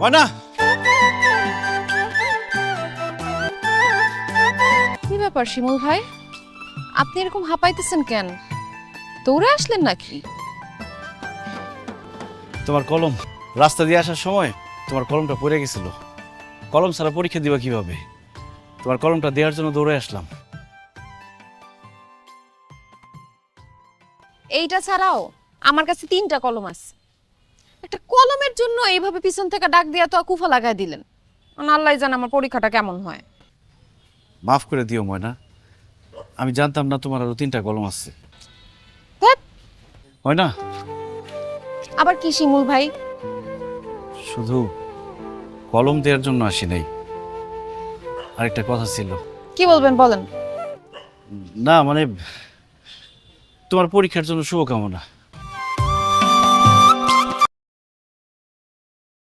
ময়না, কি ব্যাপার শিমুল ভাই, আপনি এরকম হাঁপাইতেছেন কেন? দৌড়ে আসলেন নাকি? তোমার কলম রাস্তা দিয়ে আসার সময় তোমার কলমটা পড়ে গেছিল। কলম ছাড়া পরীক্ষা দিবা কিভাবে? তোমার কলমটা দেওয়ার জন্য দৌড়ে আসলাম। এইটা ছাড়াও আমার কাছে 3টা কলম আছে। একটা কলমের জন্য এইভাবে পিছন থেকে ডাক দিয়া তো কুফা লাগাই দিলেন। আল্লাহ জানে আমার পরীক্ষাটা কেমন হয়। মাফ করে দিও ময়না, আমি জানতাম না তোমার আরো 3টা কলম আছে। ধ্যাৎ, ময়না, আবার কি শিমুল ভাই? শুধু কলম দেওয়ার জন্য আসি নাই, আরেকটা কথা ছিল। কি বলবেন বলেন। না মানে তোমার পরীক্ষার জন্য শুভকামনা।